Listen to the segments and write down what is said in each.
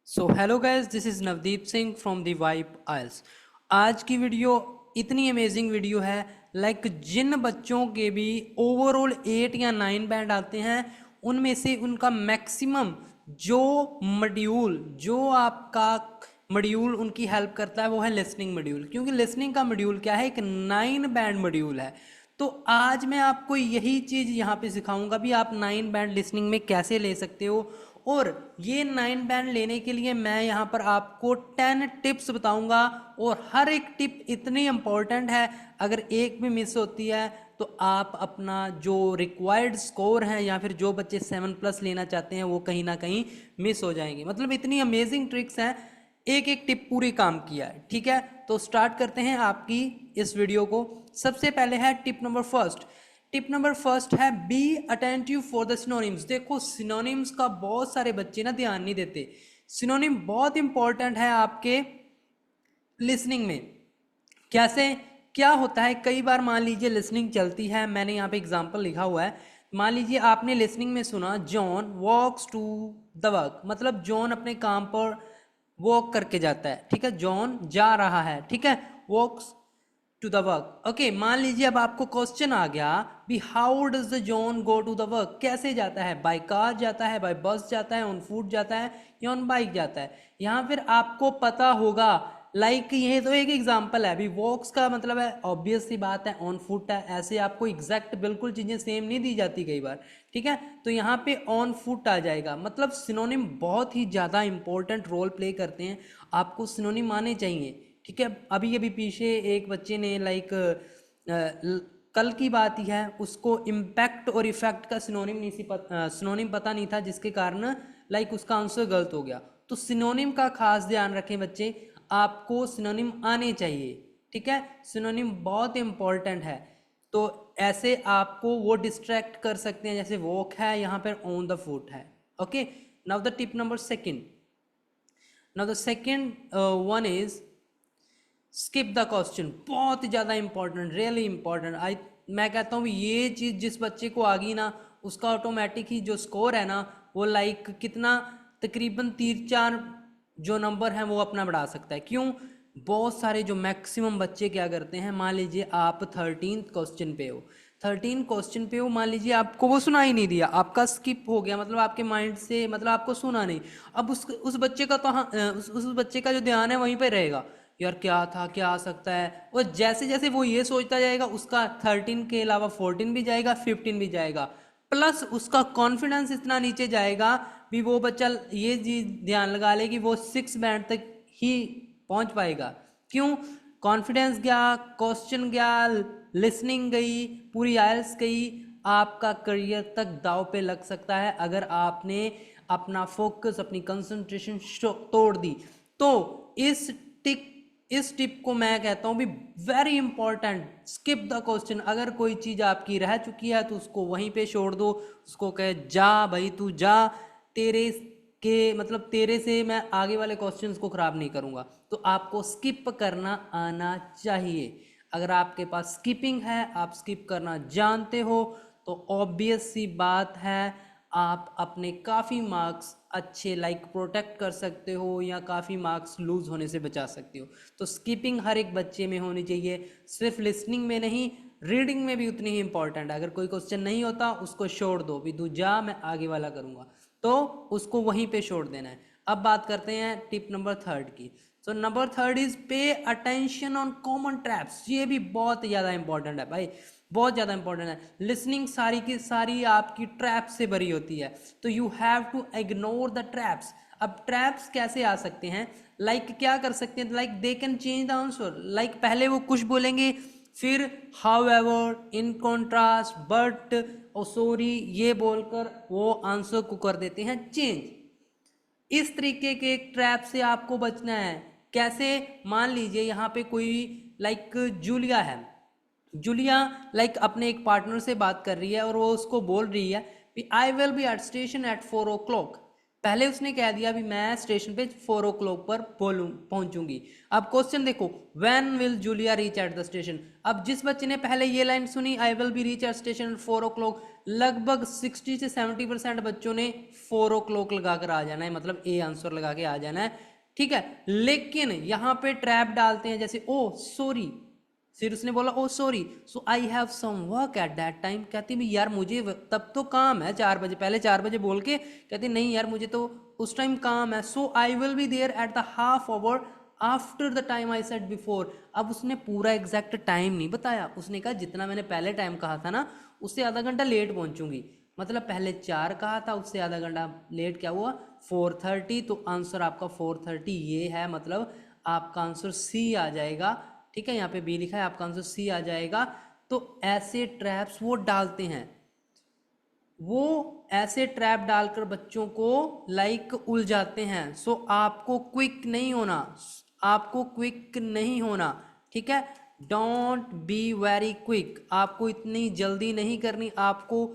So hello guys, this is Navdeep Singh from the vibe isles. आज की video इतनी amazing video है। जिन बच्चों के भी ओवरऑल 8 या 9 बैंड आते हैं, उनमें से उनका मैक्सिमम जो मॉड्यूल जो आपका मॉड्यूल उनकी हेल्प करता है वो है लिसनिंग मॉड्यूल। क्योंकि लिसनिंग का मॉड्यूल क्या है, एक 9 बैंड मॉड्यूल है। तो आज मैं आपको यही चीज़ यहाँ पे सिखाऊंगा भी आप 9 बैंड लिसनिंग में कैसे ले सकते हो। और ये 9 बैंड लेने के लिए मैं यहाँ पर आपको 10 टिप्स बताऊंगा। और हर एक टिप इतनी इम्पोर्टेंट है, अगर एक भी मिस होती है तो आप अपना जो रिक्वायर्ड स्कोर है या फिर जो बच्चे 7+ लेना चाहते हैं वो कहीं ना कहीं मिस हो जाएंगे। मतलब इतनी अमेजिंग ट्रिक्स हैं, एक एक टिप पूरी काम किया है। ठीक है, तो स्टार्ट करते हैं आपकी इस वीडियो को। सबसे पहले है tip number first. Tip number first है be attentive for the synonyms. देखो, सिनोनिम्स का बहुत सारे बच्चे ना ध्यान नहीं देते। सिनोनिम बहुत इंपॉर्टेंट है आपके लिसनिंग में। कैसे क्या होता है, कई बार मान लीजिए लिसनिंग चलती है, मैंने यहाँ पे एग्जांपल लिखा हुआ है। मान लीजिए आपने लिसनिंग में सुना John walks to the work, मतलब जॉन अपने काम पर वॉक करके जाता है। ठीक है, जॉन जा रहा है। ठीक है, walks to the work. Okay, मान लीजिए अब आपको क्वेश्चन आ गया भी how does the John go to the work. कैसे जाता है, बाय कार जाता है, बाय बस जाता है, ऑन फुट जाता है या ऑन बाइक जाता है। यहाँ फिर आपको पता होगा, ये तो एक एग्जांपल है। अभी वॉक्स का मतलब है, ऑब्वियस सी बात है, ऑन फुट है। ऐसे आपको एग्जैक्ट बिल्कुल चीजें सेम नहीं दी जाती कई बार। ठीक है, तो यहाँ पे ऑन फुट आ जाएगा। मतलब सिनोनिम बहुत ही ज्यादा इंपॉर्टेंट रोल प्ले करते हैं, आपको सिनोनिम आने चाहिए। ठीक है, अभी अभी पीछे एक बच्चे ने कल की बात ही है, उसको इम्पैक्ट और इफेक्ट का सिनोनिम नहीं सिनोनिम पता नहीं था, जिसके कारण उसका आंसर गलत हो गया। तो सिनोनिम का खास ध्यान रखें बच्चे, आपको सिनोनिम आने चाहिए। ठीक है, सिनोनिम बहुत इंपॉर्टेंट है। तो ऐसे आपको वो डिस्ट्रैक्ट कर सकते हैं, जैसे वॉक है, यहाँ पर ऑन द फुट है। Okay, now the tip number second. Now the second one is skip the question. बहुत ही ज़्यादा इंपॉर्टेंट, रियली इंपॉर्टेंट। मैं कहता हूँ ये चीज़ जिस बच्चे को आ गई ना, उसका ऑटोमेटिक ही जो स्कोर है ना, वो कितना, तकरीबन 3-4 जो नंबर हैं वो अपना बढ़ा सकता है। क्यों? बहुत सारे जो मैक्सिमम बच्चे क्या करते हैं, मान लीजिए आप 13 क्वेश्चन पे हो, 13 क्वेश्चन पे हो, मान लीजिए आपको वो सुना ही नहीं दिया, आपका स्किप हो गया, मतलब आपके माइंड से, मतलब आपको सुना नहीं। अब उस बच्चे का तो हाँ, उस बच्चे का जो ध्यान है वहीं पे रहेगा, यार क्या था, क्या आ सकता है। और जैसे जैसे वो ये सोचता जाएगा, उसका 13 के अलावा 14 भी जाएगा, 15 भी जाएगा, प्लस उसका कॉन्फिडेंस इतना नीचे जाएगा भी वो बच्चा ये चीज ध्यान लगा ले कि वो 6 बैंड तक ही पहुंच पाएगा। क्यों? कॉन्फिडेंस गया, क्वेश्चन गया, लिसनिंग गई, पूरी आयल्स गई। आपका करियर तक दाव पे लग सकता है अगर आपने अपना फोकस, अपनी कंसंट्रेशन तोड़ दी। तो इस टिक इस टिप को मैं कहता हूं भी very important, skip the question. अगर कोई चीज आपकी रह चुकी है तो उसको वहीं पे छोड़ दो, उसको कहे जा भाई तू जा, तेरे तेरे से मैं आगे वाले क्वेश्चंस को खराब नहीं करूंगा। तो आपको स्किप करना आना चाहिए। अगर आपके पास स्किपिंग है, आप स्किप करना जानते हो, तो ऑब्वियस सी बात है आप अपने काफ़ी मार्क्स अच्छे प्रोटेक्ट कर सकते हो या काफ़ी मार्क्स लूज होने से बचा सकते हो। तो स्किपिंग हर एक बच्चे में होनी चाहिए, सिर्फ लिसनिंग में नहीं, रीडिंग में भी उतनी ही इंपॉर्टेंट है। अगर कोई क्वेश्चन नहीं होता उसको छोड़ दो भी, तू जा मैं आगे वाला करूंगा, तो उसको वहीं पे छोड़ देना है। अब बात करते हैं टिप नंबर थर्ड की। सो नंबर थर्ड इज पे अटेंशन ऑन कॉमन ट्रैप्स। ये भी बहुत ज़्यादा इंपॉर्टेंट है भाई, बहुत ज़्यादा इंपॉर्टेंट है। लिसनिंग सारी की सारी आपकी ट्रैप से भरी होती है, तो you have to ignore the traps. अब ट्रैप्स कैसे आ सकते हैं, क्या कर सकते हैं, they can change the answer. पहले वो कुछ बोलेंगे, फिर however, in contrast, but और सॉरी, ये बोलकर वो आंसर को कर देते हैं चेंज। इस तरीके के एक ट्रैप से आपको बचना है। कैसे? मान लीजिए यहाँ पे कोई जूलिया है। जूलिया अपने एक पार्टनर से बात कर रही है और वो उसको बोल रही है I will be at station at 4 o'clock। पहले उसने कह दिया भी मैं स्टेशन पे 4 o'clock पर पहुंचूंगी। अब क्वेश्चन देखो, when will Julia reach at the station. अब जिस बच्चे ने पहले ये लाइन सुनी, आई will be reach at station 4 o'clock, लगभग 60 से 70% बच्चों ने 4 o'clock लगा कर आ जाना है, मतलब ए आंसर लगा के आ जाना है, ठीक है। लेकिन यहाँ पे ट्रैप डालते हैं, जैसे ओ सॉरी, फिर उसने बोला oh sorry, so I have some work at that time. कहती भी यार मुझे तब तो काम है 4 बजे, पहले 4 बजे बोल के कहती नहीं यार मुझे तो उस टाइम काम है, so I will be there at the half hour after the time I said before. अब उसने पूरा एग्जैक्ट टाइम नहीं बताया, उसने कहा जितना मैंने पहले टाइम कहा था ना उससे आधा घंटा लेट पहुंचूंगी, मतलब पहले 4 कहा था उससे आधा घंटा लेट क्या हुआ 4:30। तो आंसर आपका 4:30 ये है, मतलब आपका आंसर सी आ जाएगा, ठीक है। यहाँ पे बी लिखा है, आपका आंसर सी आ जाएगा। तो ऐसे ट्रैप्स वो डालते हैं, वो ऐसे ट्रैप डालकर बच्चों को लाइक उलझाते हैं। सो आपको क्विक नहीं होना, आपको क्विक नहीं होना, ठीक है। डोंट बी वेरी क्विक, आपको इतनी जल्दी नहीं करनी, आपको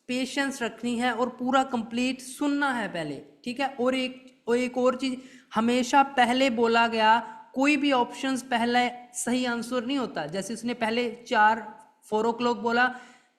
पेशेंस रखनी है और पूरा कंप्लीट सुनना है पहले, ठीक है। और एक और चीज, हमेशा पहले बोला गया कोई भी ऑप्शंस पहले सही आंसर नहीं होता। जैसे उसने पहले 4 o'clock बोला,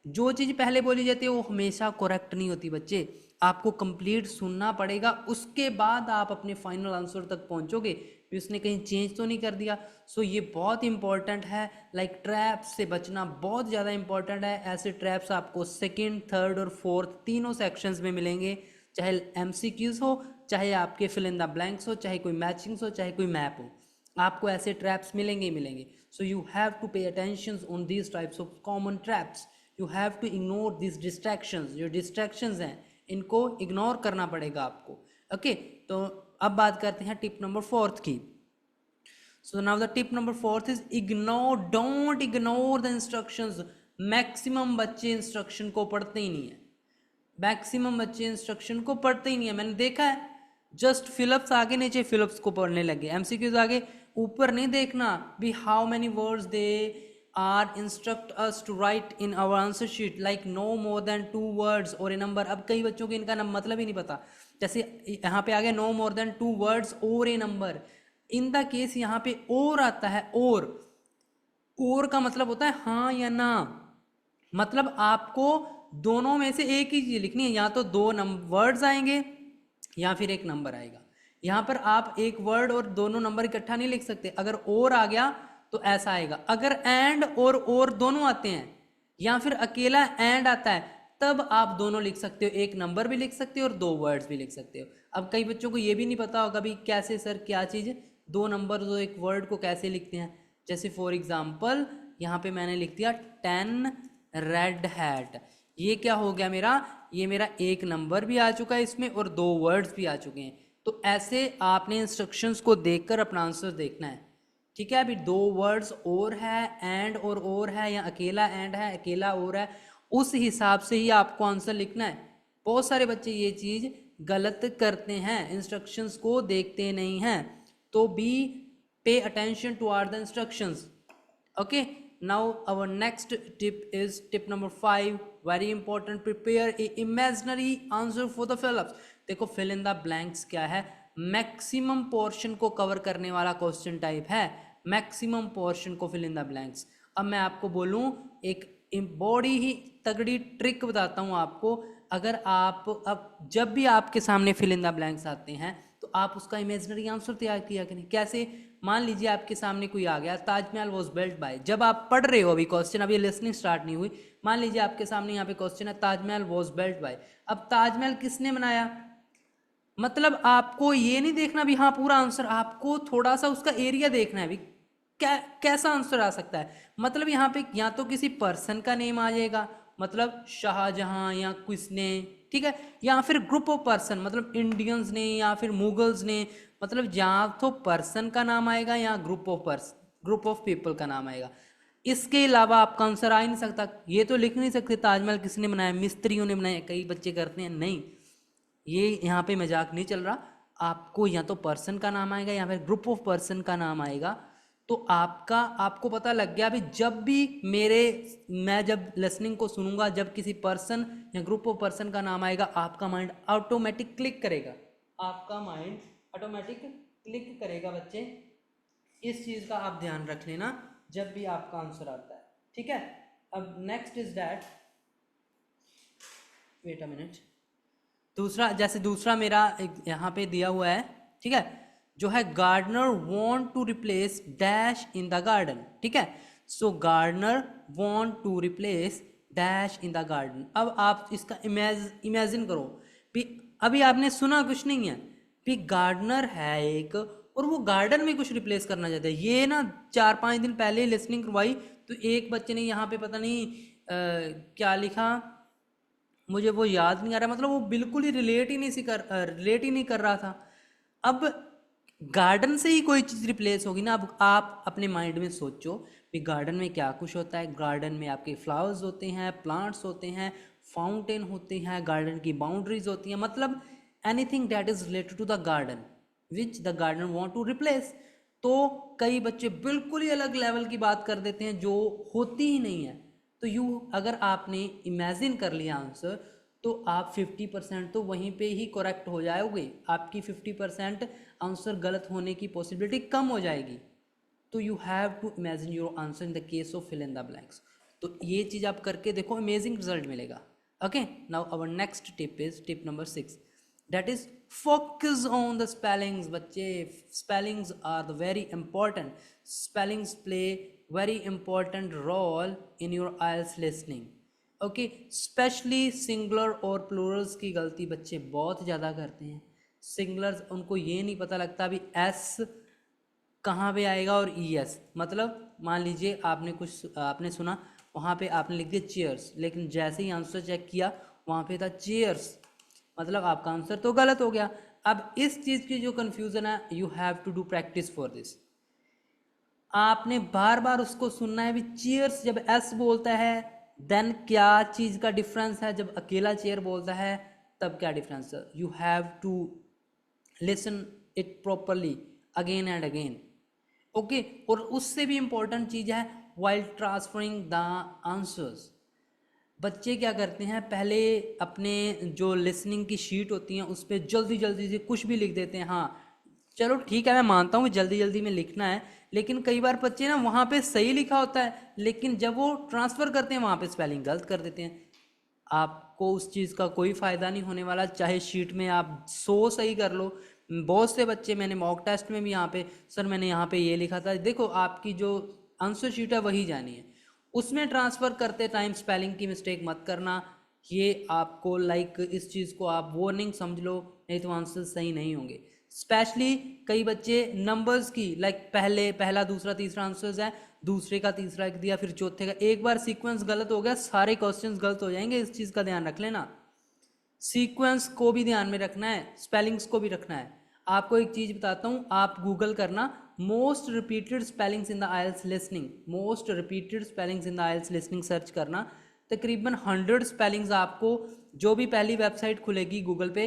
जो चीज़ पहले बोली जाती है वो हमेशा करेक्ट नहीं होती बच्चे, आपको कंप्लीट सुनना पड़ेगा, उसके बाद आप अपने फाइनल आंसर तक पहुंचोगे, भी उसने कहीं चेंज तो नहीं कर दिया। सो ये बहुत इंपॉर्टेंट है, लाइक ट्रैप्स से बचना बहुत ज़्यादा इंपॉर्टेंट है। ऐसे ट्रैप्स आपको सेकंड, थर्ड और फोर्थ तीनों सेक्शंस में मिलेंगे, चाहे MCQs हो, चाहे आपके फिल इन द ब्लैंक्स हो, चाहे कोई मैचिंग्स हो, चाहे कोई मैप हो, आपको ऐसे ट्रैप्स मिलेंगे ही मिलेंगे। So you have to pay attention on these types of common traps, you have to ignore this distractions, जो डिस्ट्रैक्शंस हैं इनको इग्नोर करना पड़ेगा आपको, ओके। तो अब बात करते हैं टिप नंबर 4 की। So now the tip number 4 is ignore, don't ignore the instructions. Maximum बच्चे इंस्ट्रक्शन को पढ़ते ही नहीं है, मैक्सिमम बच्चे इंस्ट्रक्शन को पढ़ते ही नहीं है, मैंने देखा है। जस्ट फिलिप्स आगे नीचे फिलिप्स को पढ़ने लगे, MCQs आगे ऊपर नहीं देखना भी how many words they are instruct us to write in our answer sheet, like no more than 2 words और ए नंबर। अब कई बच्चों को इनका मतलब ही नहीं पता, जैसे यहाँ पे आ गया नो मोर देन 2 वर्ड्स और a number, in the case यहाँ पे और आता है, और का मतलब होता है हाँ या ना, मतलब आपको दोनों में से एक ही चीज लिखनी है, या तो 2 वर्ड्स आएंगे या फिर एक नंबर आएगा। यहाँ पर आप एक वर्ड और दोनों नंबर इकट्ठा नहीं लिख सकते, अगर और आ गया तो ऐसा आएगा। अगर एंड और दोनों आते हैं या फिर अकेला एंड आता है तब आप दोनों लिख सकते हो, एक नंबर भी लिख सकते हो और 2 वर्ड्स भी लिख सकते हो। अब कई बच्चों को ये भी नहीं पता होगा भी कैसे सर क्या चीज़ 2 नंबर और एक वर्ड को कैसे लिखते हैं। जैसे फॉर एग्जाम्पल यहाँ पे मैंने लिख दिया 10 रेड हैट, ये क्या हो गया मेरा, ये मेरा एक नंबर भी आ चुका है इसमें और 2 वर्ड्स भी आ चुके हैं। तो ऐसे आपने इंस्ट्रक्शंस को देखकर अपना आंसर देखना है, ठीक है। अभी 2 वर्ड्स और है, एंड और है, या अकेला एंड है अकेला और है, उस हिसाब से ही आपको आंसर लिखना है। बहुत सारे बच्चे ये चीज़ गलत करते हैं, इंस्ट्रक्शंस को देखते नहीं हैं। तो be pay attention to are the instructions, okay. Now our next tip is tip number 5, very important, prepare a imaginary answer for the fill-ups। देखो फिल इन द ब्लैंक्स क्या है, मैक्सिमम पोर्शन को cover करने वाला question type है, maximum portion को fill in the blanks. अब मैं आपको बोलूं एक बड़ी ही तगड़ी ट्रिक बताता हूं आपको, अगर आप अब जब भी आपके सामने फिल इन द ब्लैंक्स आते हैं तो आप उसका इमेजिनरी आंसर तैयार किया करें। कैसे, मान लीजिए आपके सामने कोई आ गया, ताजमहल वॉज बिल्ट बाय, जब आप पढ़ रहे हो अभी क्वेश्चन, अभी लिसनिंग स्टार्ट नहीं हुई, मान लीजिए आपके सामने यहाँ पे क्वेश्चन है ताजमहल वॉज बिल्ट बाय। अब ताजमहल किसने बनाया, मतलब आपको ये नहीं देखना भी हाँ पूरा आंसर, आपको थोड़ा सा उसका एरिया देखना है भी कैसा आंसर आ सकता है। मतलब यहाँ पे या तो किसी पर्सन का नेम आ जाएगा, मतलब शाहजहां या किसने, ठीक है, या फिर ग्रुप ऑफ पर्सन, मतलब इंडियंस ने या फिर मुगल्स ने, मतलब या तो पर्सन का नाम आएगा या ग्रुप ऑफ पीपल का नाम आएगा। इसके अलावा आपका आंसर आ ही नहीं सकता। ये तो लिख नहीं सकते ताजमहल किसने बनाया, मिस्त्रियों ने बनाया, कई बच्चे करते हैं, नहीं, ये यहाँ पे मजाक नहीं चल रहा। आपको या तो पर्सन का नाम आएगा या फिर ग्रुप ऑफ पर्सन का नाम आएगा, तो आपको पता लग गया अभी, जब भी मैं जब लिसनिंग को सुनूंगा, जब किसी पर्सन या ग्रुप ऑफ पर्सन का नाम आएगा, आपका माइंड ऑटोमेटिक क्लिक करेगा, आपका माइंड ऑटोमेटिक क्लिक करेगा बच्चे। इस चीज़ का आप ध्यान रख लेना जब भी आपका आंसर आता है, ठीक है। अब next is that, wait a minute, दूसरा मेरा यहाँ पे दिया हुआ है, ठीक है, जो है gardener want to replace dash in the garden, ठीक है। So gardener want to replace dash in the garden. अब आप इसका इमेजिन करो भी, अभी आपने सुना कुछ नहीं है भी, गार्डनर है एक और वो गार्डन में कुछ रिप्लेस करना चाहता है। ये ना 4-5 दिन पहले लिसनिंग करवाई, तो एक बच्चे ने यहाँ पे पता नहीं क्या लिखा, मुझे वो याद नहीं आ रहा, मतलब वो बिल्कुल ही रिलेट ही नहीं कर रहा था। अब गार्डन से ही कोई चीज़ रिप्लेस होगी ना। अब आप अपने माइंड में सोचो कि गार्डन में क्या कुछ होता है। गार्डन में आपके फ्लावर्स होते हैं, प्लांट्स होते हैं, फाउंटेन होते हैं, गार्डन की बाउंड्रीज होती हैं, मतलब anything that is related to the garden which the garden want to replace. तो कई बच्चे बिल्कुल ही अलग लेवल की बात कर देते हैं जो होती ही नहीं है। तो अगर आपने इमेजिन कर लिया आंसर, तो आप 50% तो वहीं पे ही करेक्ट हो जाओगे, आपकी 50% आंसर गलत होने की पॉसिबिलिटी कम हो जाएगी। तो you have to imagine your answer in the case of fill in the blanks. तो ये चीज़ आप करके देखो, अमेजिंग रिजल्ट मिलेगा। Okay, now our next tip is tip number 6, that is focus on the spellings। बच्चे, spellings are the very important, spellings play very important role in your IELTS listening। Okay, specially singular और Plurals की गलती बच्चे बहुत ज़्यादा करते हैं। Singulars, उनको ये नहीं पता लगता अभी एस कहाँ पे आएगा और ई एस, मतलब मान लीजिए आपने सुना, वहाँ पे आपने लिख दिया चेयर्स, लेकिन जैसे ही आंसर चेक किया वहाँ पे था चेयर्स, मतलब आपका आंसर तो गलत हो गया। अब इस चीज़ की जो कन्फ्यूज़न है, you have to do practice for this. आपने बार बार उसको सुनना है भी, चेयर्स जब एस बोलता है देन क्या चीज़ का डिफरेंस है, जब अकेला चेयर बोलता है तब क्या डिफरेंस है। You have to listen it properly again and again. Okay, और उससे भी इंपॉर्टेंट चीज़ है वाइल ट्रांसफरिंग द आंसर्स। बच्चे क्या करते हैं, पहले अपने जो लिसनिंग की शीट होती हैं उस पर जल्दी जल्दी से कुछ भी लिख देते हैं। हाँ चलो ठीक है, मैं मानता हूँ जल्दी जल्दी में लिखना है, लेकिन कई बार बच्चे ना वहाँ पे सही लिखा होता है, लेकिन जब वो ट्रांसफ़र करते हैं वहाँ पे स्पेलिंग गलत कर देते हैं। आपको उस चीज़ का कोई फ़ायदा नहीं होने वाला, चाहे शीट में आप 100 सही कर लो। बहुत से बच्चे, मैंने मॉक टेस्ट में भी यहाँ पे, सर मैंने यहाँ पे ये लिखा था, देखो आपकी जो आंसर शीट है वही जानी है, उसमें ट्रांसफ़र करते टाइम स्पेलिंग की मिस्टेक मत करना। ये आपको इस चीज़ को आप वार्निंग समझ लो, नहीं तो आंसर सही नहीं होंगे। स्पेशली कई बच्चे नंबर्स की पहला दूसरा तीसरा आंसर्स है, दूसरे का तीसरा एक दिया, फिर चौथे का, एक बार सीक्वेंस गलत हो गया सारे क्वेश्चंस गलत हो जाएंगे। इस चीज़ का ध्यान रख लेना, सीक्वेंस को भी ध्यान में रखना है, स्पेलिंग्स को भी रखना है। आपको एक चीज़ बताता हूँ, आप गूगल करना most repeated spellings in the IELTS listening, most repeated spellings in the IELTS listening search करना, तकरीबन 100 स्पेलिंग्स आपको, जो भी पहली वेबसाइट खुलेगी गूगल पे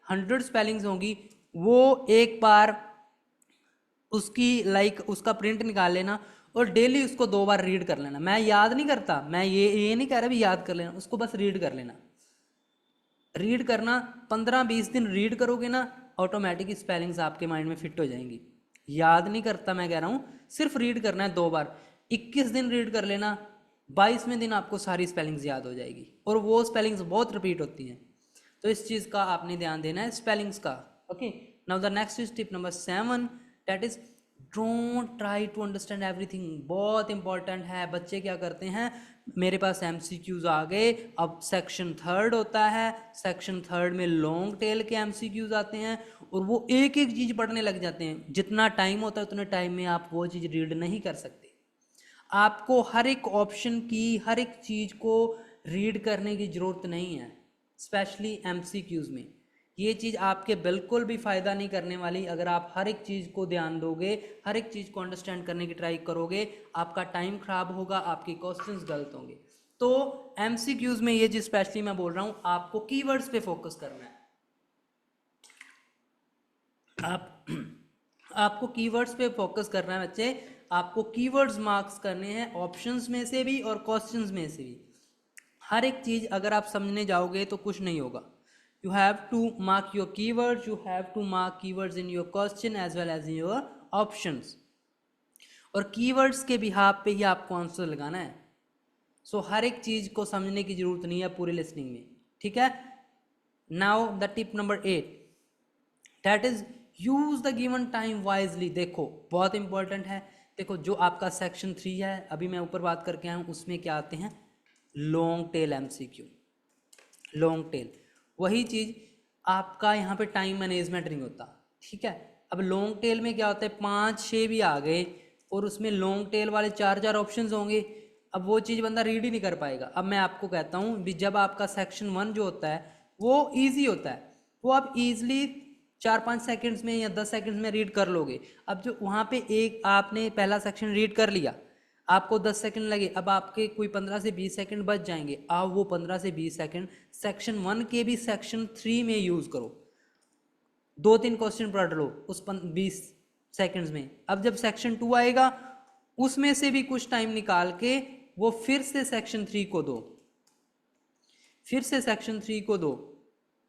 100 स्पेलिंग्स होंगी, वो एक बार उसका प्रिंट निकाल लेना और डेली उसको 2 बार रीड कर लेना। मैं याद नहीं करता, मैं ये नहीं कह रहा भी याद कर लेना, उसको बस रीड कर लेना। रीड करना 15-20 दिन रीड करोगे ना, ऑटोमेटिक स्पेलिंग्स आपके माइंड में फिट हो जाएंगी। याद नहीं करता मैं कह रहा हूँ, सिर्फ रीड करना है 2 बार, 21 दिन रीड कर लेना, 22वें दिन आपको सारी स्पेलिंग्स याद हो जाएगी, और वो स्पेलिंग्स बहुत रिपीट होती हैं। तो इस चीज़ का आपने ध्यान देना है, स्पेलिंग्स का। Okay, now the next is tip number 7, that is don't try to understand everything. बहुत इंपॉर्टेंट है। बच्चे क्या करते हैं, मेरे पास MCQs आ गए, अब सेक्शन 3 होता है, सेक्शन 3 में लॉन्ग टेल के MCQs आते हैं, और वो एक एक चीज़ पढ़ने लग जाते हैं। जितना टाइम होता है उतने टाइम में आप वो चीज़ रीड नहीं कर सकते। आपको हर एक ऑप्शन की, हर एक चीज़ को रीड करने की ज़रूरत नहीं है, स्पेशली MCQs में। ये चीज़ आपके बिल्कुल भी फ़ायदा नहीं करने वाली। अगर आप हर एक चीज़ को ध्यान दोगे, हर एक चीज़ को अंडरस्टैंड करने की ट्राई करोगे, आपका टाइम ख़राब होगा, आपके क्वेश्चंस गलत होंगे। तो MCQs में ये चीज़ स्पेशली मैं बोल रहा हूँ, आपको कीवर्ड्स पे फोकस करना है। आपको कीवर्ड्स पे फोकस करना है बच्चे। आपको कीवर्ड्स मार्क्स करने हैं ऑप्शंस में से भी और क्वेश्चंस में से भी। हर एक चीज़ अगर आप समझने जाओगे तो कुछ नहीं होगा। You have to mark your keywords, you have to mark keywords in your question as well as in your options, और कीवर्ड्स के बिहाफ पे ही आपको आंसर लगाना है। सो हर एक चीज़ को समझने की जरूरत नहीं है पूरे लिसनिंग में, ठीक है। Now the tip number 8, that is use the given time wisely. देखो बहुत इंपॉर्टेंट है। देखो जो आपका सेक्शन 3 है, अभी मैं ऊपर बात करके आया हूँ, उसमें क्या आते हैं, long tail MCQ, long tail. वही चीज़ आपका यहाँ पे टाइम मैनेजमेंट नहीं होता, ठीक है। अब लॉन्ग टेल में क्या होता है, 5-6 भी आ गए और उसमें लॉन्ग टेल वाले 4-4 ऑप्शंस होंगे, अब वो चीज़ बंदा रीड ही नहीं कर पाएगा। अब मैं आपको कहता हूँ भी जब आपका सेक्शन 1 जो होता है वो ईजी होता है, वो आप ईजिली 4-5 सेकंड्स में या 10 सेकंड्स में रीड कर लोगे। अब जो वहाँ पे एक आपने पहला सेक्शन रीड कर लिया, आपको 10 सेकंड लगे, अब आपके कोई 15 से 20 सेकंड बच जाएंगे। आप वो 15 से 20 सेकंड सेक्शन 1 के भी सेक्शन 3 में यूज़ करो, 2-3 क्वेश्चन पढ़ लो उस 20 सेकंड्स में। अब जब सेक्शन 2 आएगा उसमें से भी कुछ टाइम निकाल के वो फिर से सेक्शन 3 को दो, फिर से सेक्शन 3 को दो,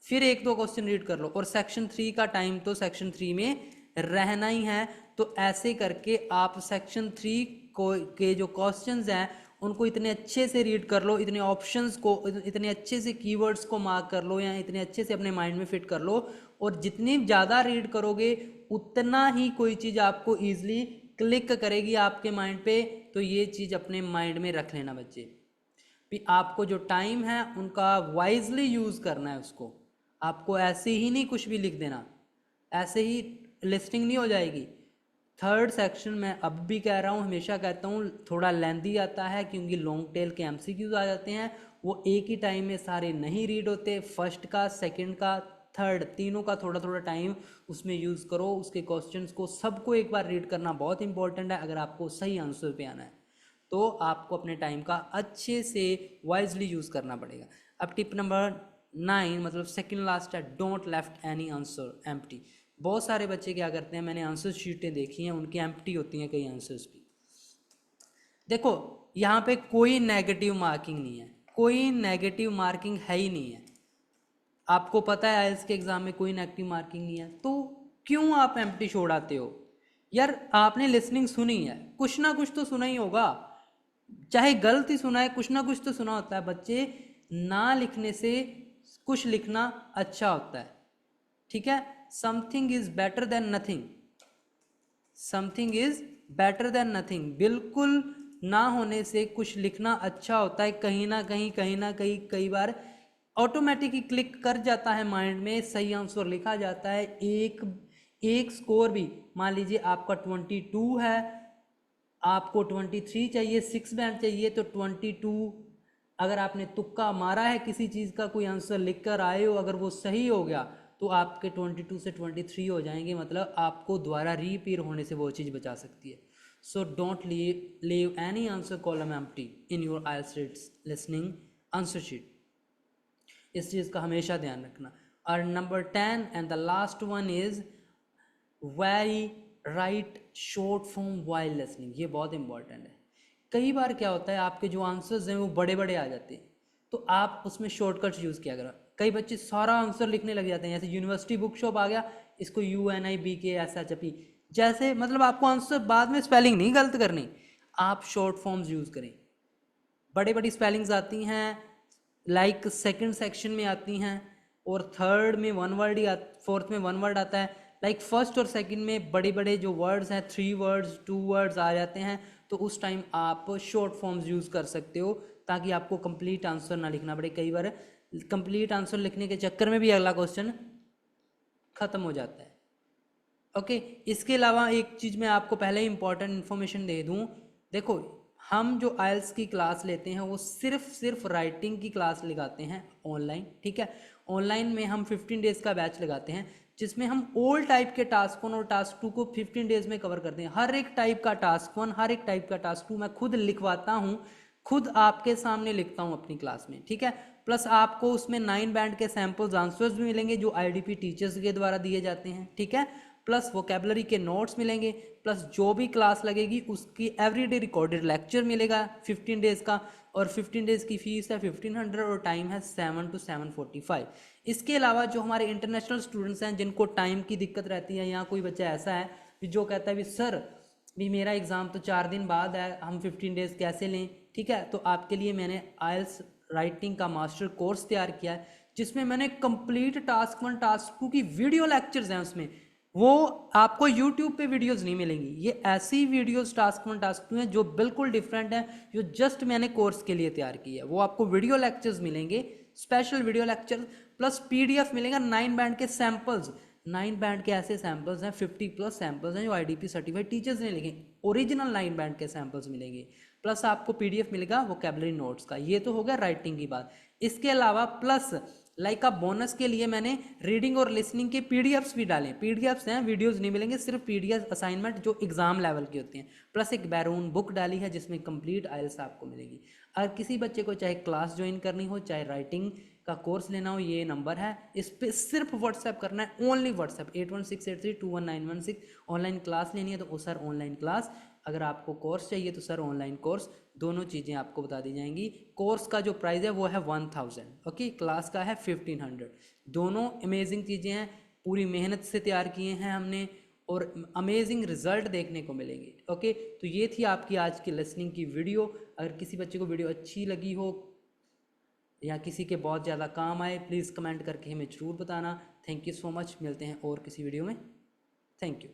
फिर 1-2 क्वेश्चन रीड कर लो, और सेक्शन 3 का टाइम तो सेक्शन 3 में रहना ही है। तो ऐसे करके आप सेक्शन 3 को के जो क्वेश्चंस हैं उनको इतने अच्छे से रीड कर लो, इतने ऑप्शंस को इतने अच्छे से कीवर्ड्स को मार्क कर लो या इतने अच्छे से अपने माइंड में फिट कर लो, और जितनी ज़्यादा रीड करोगे उतना ही कोई चीज़ आपको ईजिली क्लिक करेगी आपके माइंड पे। तो ये चीज़ अपने माइंड में रख लेना बच्चे, भी आपको जो टाइम है उनका वाइजली यूज़ करना है उसको। आपको ऐसे ही नहीं कुछ भी लिख देना, ऐसे ही लिस्टिंग नहीं हो जाएगी। थर्ड सेक्शन मैं अब भी कह रहा हूँ, हमेशा कहता हूँ, थोड़ा लेंदी आता है क्योंकि लॉन्ग टेल के एमसीक्यूज आ जाते हैं, वो एक ही टाइम में सारे नहीं रीड होते। फर्स्ट का, सेकंड का, थर्ड, तीनों का थोड़ा थोड़ा टाइम उसमें यूज़ करो। उसके क्वेश्चंस को सबको एक बार रीड करना बहुत इंपॉर्टेंट है अगर आपको सही आंसर पे आना है। तो आपको अपने टाइम का अच्छे से वाइजली यूज़ करना पड़ेगा। अब टिप नंबर 9, मतलब सेकंड लास्ट है, don't left any answer empty. बहुत सारे बच्चे क्या करते हैं, मैंने आंसर शीटें देखी हैं, उनकी एम्प्टी होती हैं कई आंसर्स भी। देखो यहाँ पे कोई नेगेटिव मार्किंग नहीं है, कोई नेगेटिव मार्किंग है ही नहीं है। आपको पता है आइल्स के एग्जाम में कोई नेगेटिव मार्किंग नहीं है, तो क्यों आप एम्प्टी छोड़ाते हो यार। आपने लिसनिंग सुनी है, कुछ ना कुछ तो सुना ही होगा, चाहे गलत ही सुना है, कुछ ना कुछ तो सुना होता है। बच्चे ना लिखने से कुछ लिखना अच्छा होता है, ठीक है। Something is better than nothing, something is better than nothing. बिल्कुल ना होने से कुछ लिखना अच्छा होता है। कहीं ना कहीं कई बार ऑटोमेटिकली क्लिक कर जाता है माइंड में, सही आंसर लिखा जाता है। एक स्कोर भी, मान लीजिए आपका 22 है, आपको 23 चाहिए, 6 बैंड चाहिए, तो 22 अगर आपने तुक्का मारा है किसी चीज़ का, कोई आंसर लिख कर आए हो, अगर वो सही हो गया तो आपके 22 से 23 हो जाएंगे, मतलब आपको दोबारा रीपीट होने से वो चीज़ बचा सकती है। So don't leave any answer column empty in your IELTS listening answer sheet, इस चीज़ का हमेशा ध्यान रखना। और number 10 and the last one is very write short form while listening. ये बहुत इंपॉर्टेंट है। कई बार क्या होता है, आपके जो आंसर्स हैं वो बड़े बड़े आ जाते हैं, तो आप उसमें शॉर्टकट्स यूज़ किया करो। कई बच्चे सारा आंसर लिखने लग जाते हैं, जैसे यूनिवर्सिटी बुक शॉप आ गया, इसको UNIBKSHP, जैसे मतलब आपको आंसर बाद में स्पेलिंग नहीं गलत करनी, आप शॉर्ट फॉर्म्स यूज़ करें। बड़ी बड़ी स्पेलिंग्स आती हैं, लाइक सेकंड सेक्शन में आती हैं, और थर्ड में 1 वर्ड या फोर्थ में 1 वर्ड आता है। लाइक फर्स्ट और सेकंड में बड़े बड़े जो वर्ड्स हैं, 3 वर्ड्स 2 वर्ड्स आ जाते हैं, तो उस टाइम आप शॉर्ट फॉर्म्स यूज़ कर सकते हो ताकि आपको कंप्लीट आंसर ना लिखना पड़े। कई बार कंप्लीट आंसर लिखने के चक्कर में भी अगला क्वेश्चन ख़त्म हो जाता है। ओके, इसके अलावा एक चीज़ मैं आपको पहले ही इंपॉर्टेंट इन्फॉर्मेशन दे दूं। देखो हम जो आइल्स की क्लास लेते हैं वो सिर्फ राइटिंग की क्लास लगाते हैं ऑनलाइन, ठीक है। ऑनलाइन में हम 15 डेज़ का बैच लगाते हैं, जिसमें हम ऑल टाइप के टास्क 1 और टास्क 2 को 15 डेज़ में कवर करते हैं। हर एक टाइप का टास्क 1, हर एक टाइप का टास्क 2 मैं खुद लिखवाता हूँ, खुद आपके सामने लिखता हूँ अपनी क्लास में, ठीक है। प्लस आपको उसमें 9 बैंड के सैम्पल्स आंसर्स भी मिलेंगे जो IDP टीचर्स के द्वारा दिए जाते हैं, ठीक है। प्लस वोकेबलरी के नोट्स मिलेंगे, प्लस जो भी क्लास लगेगी उसकी एवरीडे रिकॉर्डेड लेक्चर मिलेगा 15 डेज़ का, और 15 डेज़ की फ़ीस है 1500 और टाइम है 7 to 7:45। इसके अलावा जो हमारे इंटरनेशनल स्टूडेंट्स हैं जिनको टाइम की दिक्कत रहती है, या कोई बच्चा ऐसा है कि जो कहता है भी सर भी मेरा एग्ज़ाम तो 4 दिन बाद है, हम 15 डेज़ कैसे लें, ठीक है, तो आपके लिए मैंने आइल्स राइटिंग का मास्टर कोर्स तैयार किया है, जिसमें मैंने कंप्लीट टास्क 1 टास्क 2 की वीडियो लेक्चर्स हैं उसमें। वो आपको यूट्यूब पे वीडियोस नहीं मिलेंगी, ये ऐसी वीडियोस टास्क 1 टास्क 2 हैं जो बिल्कुल डिफरेंट है, जो जस्ट मैंने कोर्स के लिए तैयार की है। वो आपको वीडियो लेक्चर्स मिलेंगे, special video lecture, plus PDF मिलेगा 9 बैंड के सैम्पल्स। 9 बैंड के ऐसे सैम्पल्स हैं, 50 प्लस सैम्पल्स हैं जो आईडीपी सर्टिफाइड टीचर्स ने लिखे, ओरिजिनल 9 बैंड के सैम्पल्स मिलेंगे, प्लस आपको पीडीएफ मिलेगा वोकेबलरी नोट्स का। ये तो हो गया राइटिंग की बात। इसके अलावा प्लस लाइक का बोनस के लिए मैंने रीडिंग और लिसनिंग के पीडीएफ्स भी डाले, पीडीएफ्स हैं, वीडियोस नहीं मिलेंगे, सिर्फ पीडीएफ असाइनमेंट जो एग्जाम लेवल की होती हैं, प्लस एक बैरून बुक डाली है जिसमें कंप्लीट आइल्स आपको मिलेगी। अगर किसी बच्चे को चाहे क्लास ज्वाइन करनी हो, चाहे राइटिंग का कोर्स लेना हो, ये नंबर है, इस पर सिर्फ व्हाट्सएप करना है, ओनली व्हाट्सएप 8168321916। ऑनलाइन क्लास लेनी है तो सर ऑनलाइन क्लास, अगर आपको कोर्स चाहिए तो सर ऑनलाइन कोर्स, दोनों चीज़ें आपको बता दी जाएंगी। कोर्स का जो प्राइस है वो है 1000, ओके, क्लास का है 1500। दोनों अमेजिंग चीज़ें हैं, पूरी मेहनत से तैयार किए हैं हमने, और अमेजिंग रिजल्ट देखने को मिलेंगे। ओके, तो ये थी आपकी आज की लिसनिंग की वीडियो। अगर किसी बच्चे को वीडियो अच्छी लगी हो या किसी के बहुत ज़्यादा काम आए, प्लीज़ कमेंट करके हमें ज़रूर बताना। थैंक यू सो मच, मिलते हैं और किसी वीडियो में। Thank you.